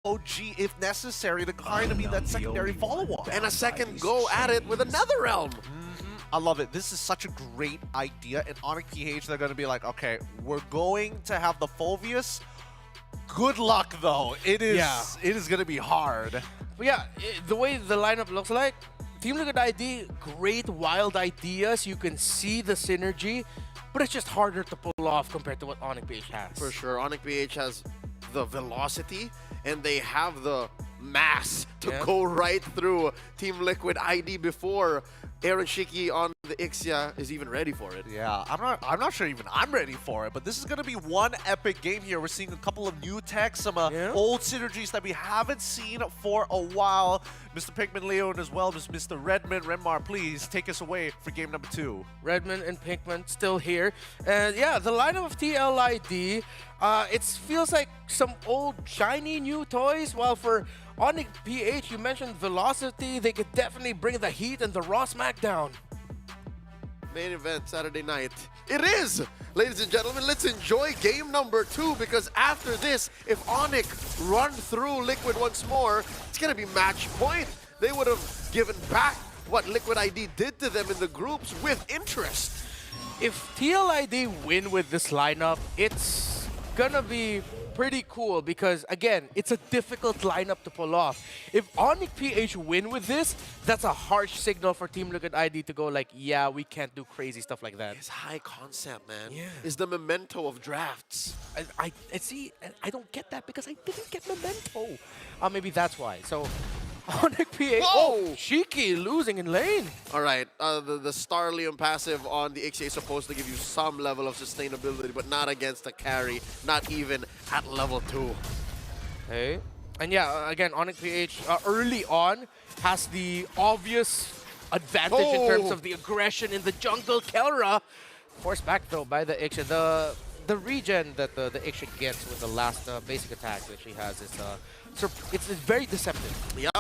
OG if necessary to kind of be that secondary follow-up. And a second go at it with another realm. I love it. This is such a great idea. And Onic PH, they're going to be like, okay, we're going to have the Fulvius. Good luck, though. It is going to be hard. But yeah, the way the lineup looks like, Team Liquid ID, great wild ideas. You can see the synergy, but it's just harder to pull off compared to what Onic PH has. For sure, Onic PH has the velocity, and they have the mass to go right through Team Liquid ID before Aaron Shiki on the Ixia is even ready for it. Yeah, I'm not sure even I'm ready for it, but this is going to be one epic game here. We're seeing a couple of new techs, some old synergies that we haven't seen for a while. Mr. Pinkman Leon as well as Mr. Redmond. Renmar, please take us away for game number 2. Redmond and Pinkman still here. And yeah, the lineup of TLID, it feels like some old shiny new toys, while for Onic PH, you mentioned velocity. They could definitely bring the heat and the raw smackdown. Main event Saturday night. It is! Ladies and gentlemen, let's enjoy game number 2, because after this, if Onic run through Liquid once more, it's gonna be match point. They would have given back what Liquid ID did to them in the groups with interest. If TLID win with this lineup, it's gonna be pretty cool because, again, it's a difficult lineup to pull off. If Onic PH win with this, that's a harsh signal for Team Liquid ID to go like, yeah, we can't do crazy stuff like that. It's high concept, man. Yeah. It's the memento of drafts. I see, I don't get that because I didn't get Memento. Maybe that's why. So, Onic PH, Shiki losing in lane. All right, the Starlium passive on the Ixia is supposed to give you some level of sustainability, but not against a carry, not even at level 2. Hey. And yeah, again, Onic PH early on has the obvious advantage in terms of the aggression in the jungle. Kelra forced back though by the Ixia. The regen that the Ixia gets with the last basic attack that she has is it's very deceptive. Yep,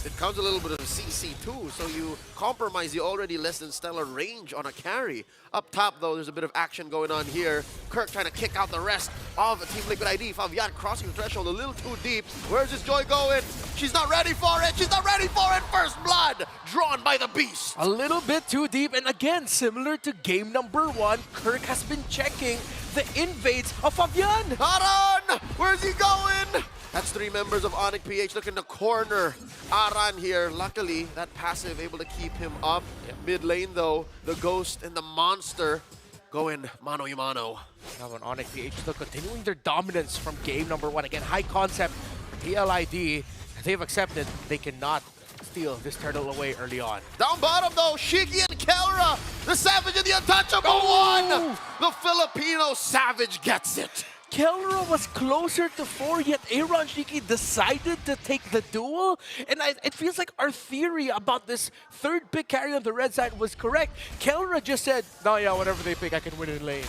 it comes a little bit of CC too, so you compromise the already less than stellar range on a carry. Up top though, there's a bit of action going on here. Kirk trying to kick out the rest of Team Liquid ID. Fabian crossing the threshold a little too deep. Where's this Joy going? She's not ready for it! She's not ready for it! First blood drawn by the beast! A little bit too deep, and again, similar to game number 1, Kirk has been checking the invades of Fabian. Aran! Where's he going? That's 3 members of Onic PH looking to corner Aran here. Luckily, that passive able to keep him up. Mid lane though, the Ghost and the Monster going mano y mano. Now on Onic PH still continuing their dominance from game number 1. Again, high concept, TLID, they've accepted they cannot steal this turtle away early on. Down bottom though, Shiki and Kelra, the Savage and the Untouchable one! The Filipino Savage gets it. Kelra was closer to 4, yet Aaron Shiki decided to take the duel. And it feels like our theory about this third pick carry on the red side was correct. Kelra just said, no, yeah, whatever they pick, I can win in lane.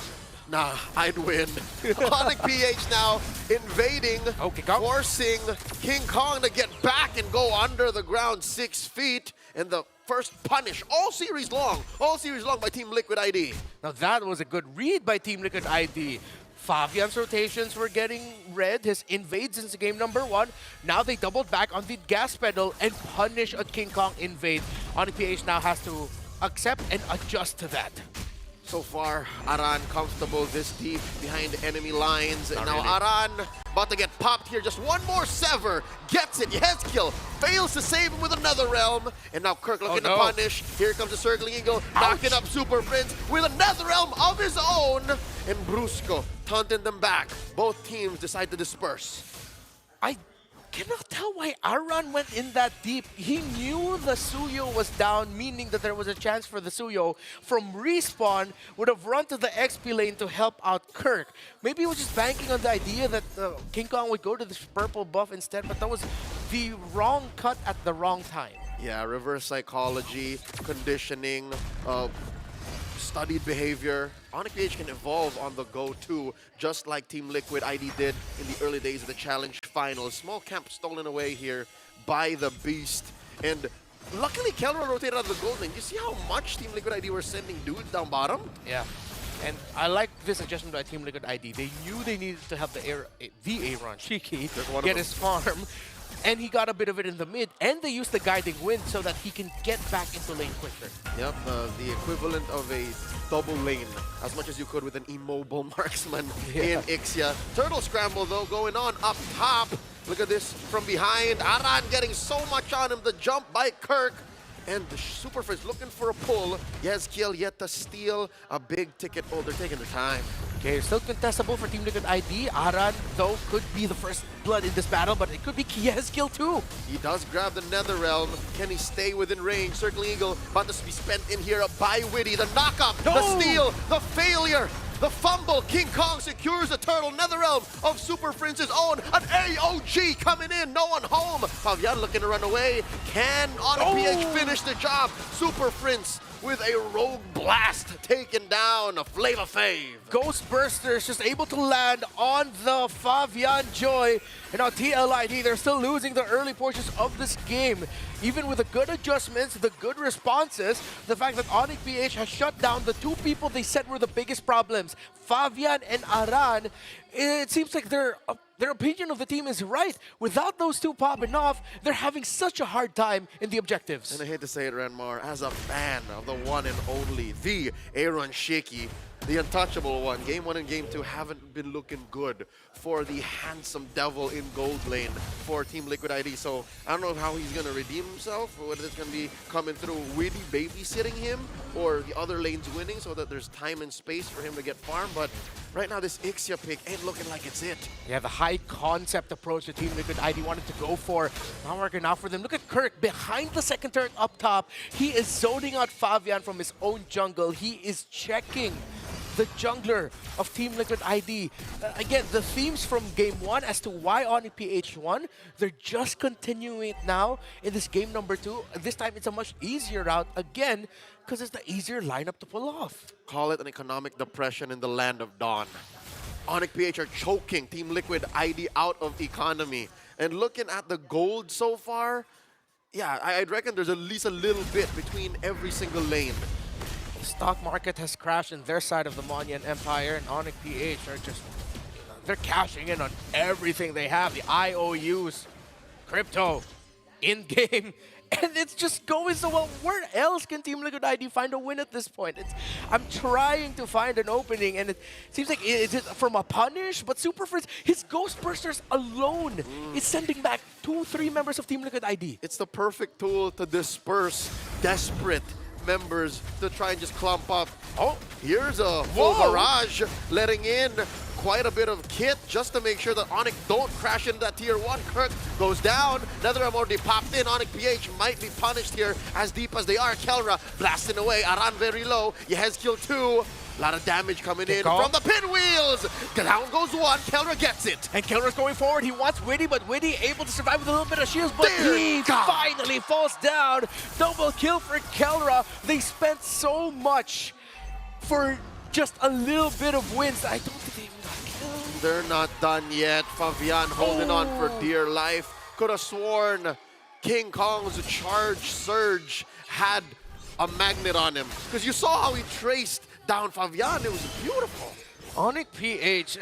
Nah, I'd win. Onic PH now invading, forcing King Kong to get back and go under the ground 6 feet. And the first punish all series long by Team Liquid ID. Now that was a good read by Team Liquid ID. Fabian's rotations were getting red, his invades since game number 1. Now they doubled back on the gas pedal and punish a King Kong invade. Onic PH now has to accept and adjust to that. So far, Aran comfortable this deep behind enemy lines. And now Aran about to get popped here. Just one more sever. Gets it. Yes, kill. Fails to save him with another realm. And now Kirk looking to punish. Here comes the Circling Eagle. Knocking up Super Prince with another realm of his own. And Brusco taunting them back. Both teams decide to disperse. I cannot tell why Aran went in that deep. He knew the Suyo was down, meaning that there was a chance for the Suyo from respawn would have run to the XP lane to help out Kirk. Maybe he was just banking on the idea that King Kong would go to this purple buff instead, but that was the wrong cut at the wrong time. Yeah, reverse psychology, conditioning, studied behavior. Onic PH can evolve on the go too, just like Team Liquid ID did in the early days of the Challenge Finals. Small camp stolen away here by the Beast. And luckily, Kelra rotated out of the gold lane. You see how much Team Liquid ID were sending dudes down bottom? Yeah. And I like this adjustment by Team Liquid ID. They knew they needed to have the Aaron Shiki get his farm. And he got a bit of it in the mid, and they used the guiding wind so that he can get back into lane quicker. Yep, the equivalent of a double lane, as much as you could with an immobile marksman in Ixia. Turtle scramble though going on up top. Look at this from behind. Aran getting so much on him. The jump by Kirk. And the Super Frizz looking for a pull. Yezkiel yet to steal a big ticket. Oh, they're taking their time. Okay, still contestable for Team Liquid ID. Aran, though, could be the first blood in this battle, but it could be Yezkiel too. He does grab the Nether Realm. Can he stay within range? Circling Eagle about to be spent in here by Witty. The knock-up, the steal, the failure. The fumble, King Kong secures the turtle, Nether Realm of Super Prince's own, an AOG coming in, no one home. Favian looking to run away. Can Onic PH finish the job? Super Prince with a rogue blast taken down, a Flavor Fave. Ghost Bursters just able to land on the Favian Joy. And on TLID, they're still losing the early portions of this game. Even with the good adjustments, the good responses, the fact that Onic PH has shut down the two people they said were the biggest problems, Favian and Aran, it seems like their opinion of the team is right. Without those two popping off, they're having such a hard time in the objectives. And I hate to say it, Ranmar, as a fan of the one and only, the Aaron Shiki, the untouchable one, Game 1 and Game 2 haven't been looking good for the handsome devil in gold lane for Team Liquid ID. So I don't know how he's going to redeem himself, or whether it's going to be coming through Witty babysitting him, or the other lanes winning so that there's time and space for him to get farm. But right now, this Ixia pick ain't looking like it's it. Yeah, the high concept approach that Team Liquid ID wanted to go for, not working out for them. Look at Kirk behind the second turret up top. He is zoning out Favian from his own jungle. He is checking the jungler of Team Liquid ID. Again, the themes from Game 1 as to why Onic PH won, they're just continuing it now in this game number 2. This time, it's a much easier route, again, because it's the easier lineup to pull off. Call it an economic depression in the land of Dawn. Onic PH are choking Team Liquid ID out of economy. And looking at the gold so far, yeah, I'd reckon there's at least a little bit between every single lane. The stock market has crashed in their side of the Monyan Empire, and Onic PH are just, they're cashing in on everything they have. The IOUs, crypto, in-game, and it's just going so well. Where else can Team Liquid ID find a win at this point? I'm trying to find an opening, and it seems like it's from a punish, but Super Frizz, his Ghost Bursters alone is sending back 2-3 members of Team Liquid ID. It's the perfect tool to disperse desperate members to try and just clump up. Oh, here's a full barrage letting in quite a bit of kit just to make sure that Onic don't crash into that tier 1. Kirk goes down. Netherrealm already popped in. Onic PH might be punished here as deep as they are. Kelra blasting away. Aran very low. Yezkiel 2. A lot of damage coming in from the pinwheels. Down goes one. Kelra gets it. And Kelra's going forward. He wants Witty, but Witty able to survive with a little bit of shields. But he finally falls down. Double kill for Kelra. They spent so much for just a little bit of wins. I don't think they even got killed. They're not done yet. Favian holding on for dear life. Could have sworn King Kong's charge surge had a magnet on him, because you saw how he traced down Favian. It was beautiful. Onic PH,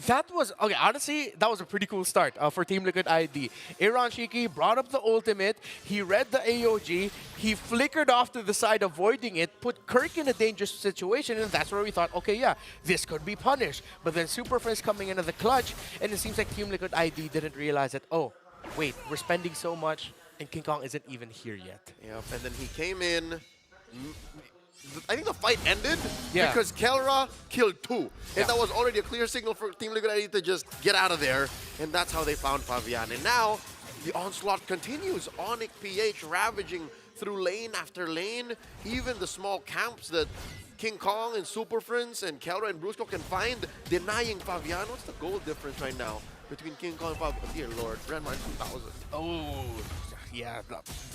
that was, okay, honestly, that was a pretty cool start for Team Liquid ID. Aaron Shiki brought up the ultimate, he read the AOG, he flickered off to the side avoiding it, put Kirk in a dangerous situation, and that's where we thought, okay, yeah, this could be punished. But then Super Frizz coming into the clutch, and it seems like Team Liquid ID didn't realize that, oh, wait, we're spending so much, and King Kong isn't even here yet. Yep, and then he came in. I think the fight ended because Kelra killed 2. And that was already a clear signal for Team Liquid ID to just get out of there. And that's how they found Favian. And now the onslaught continues. Onic PH ravaging through lane after lane. Even the small camps that King Kong and Super Friends and Kelra and Brusco can find, denying Favian. What's the goal difference right now between King Kong and Favian? Dear Lord, Brandmine 2000. Oh, yeah,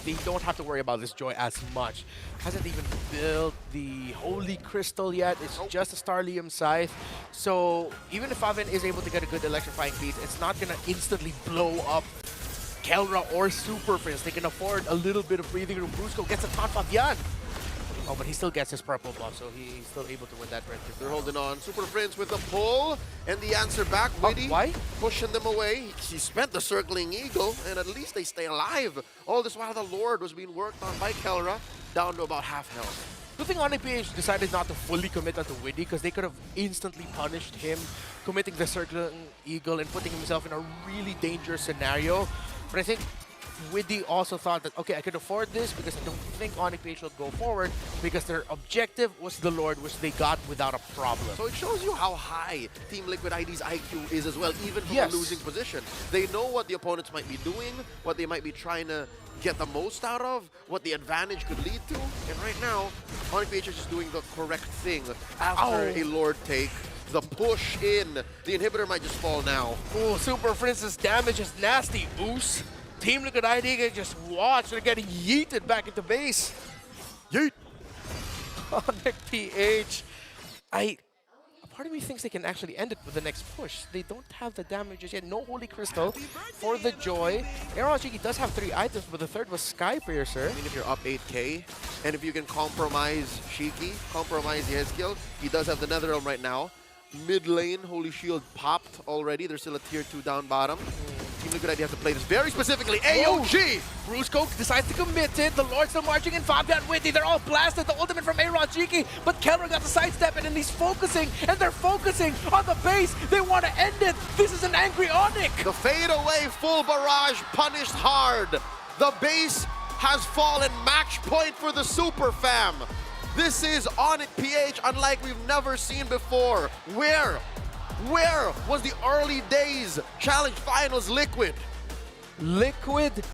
they don't have to worry about this Joy as much. Hasn't even built the Holy Crystal yet. It's just a Starlium Scythe. So even if Favian is able to get a good electrifying beat, it's not going to instantly blow up Kelra or Super Frizz. They can afford a little bit of breathing room. Brusco gets a taunt Favian. Oh, but he still gets his purple buff, so he's still able to win that red. They're holding on. Super Prince with a pull, and the answer back, Witty. Why? Pushing them away. He spent the circling eagle, and at least they stay alive. All this while the Lord was being worked on by Kelra, down to about half health. Good thing Onic PH decided not to fully commit onto Widdy because they could have instantly punished him, committing the circling eagle and putting himself in a really dangerous scenario. But I think Widdy also thought that, okay, I could afford this because I don't think Onic PH would go forward because their objective was the Lord, which they got without a problem. So it shows you how high Team Liquid ID's IQ is as well, even from Yes. a losing position. They know what the opponents might be doing, what they might be trying to get the most out of, what the advantage could lead to. And right now, Onic PH is just doing the correct thing. After a Lord take, the push in. The inhibitor might just fall now. Oh, Super Prince's damage is nasty, Oos. Team Liquid ID can just watch. They're getting yeeted back into base. Yeet! Onic PH. Part of me thinks they can actually end it with the next push. They don't have the damages yet. No Holy Crystal for the Joy. Aeronjiki does have 3 items, but the third was Sky Piercer. I mean, if you're up 8k, and if you can compromise Shiki, compromise the head skill, he does have the Netherrealm right now. Mid lane, Holy Shield popped already. There's still a tier 2 down bottom. Team Liquid ID have to play this very specifically. AOG! Brusco decides to commit it. The Lord's still marching in. Fabian Witty, they're all blasted. The ultimate from Aeronjiki, but Keller got to sidestep it, and he's focusing, and they're focusing on the base. They want to end it. This is an angry Onic. The fade away full barrage punished hard. The base has fallen. Match point for the Super Fam. This is Onic PH unlike we've never seen before. Where was the early days Challenge Finals Liquid? Liquid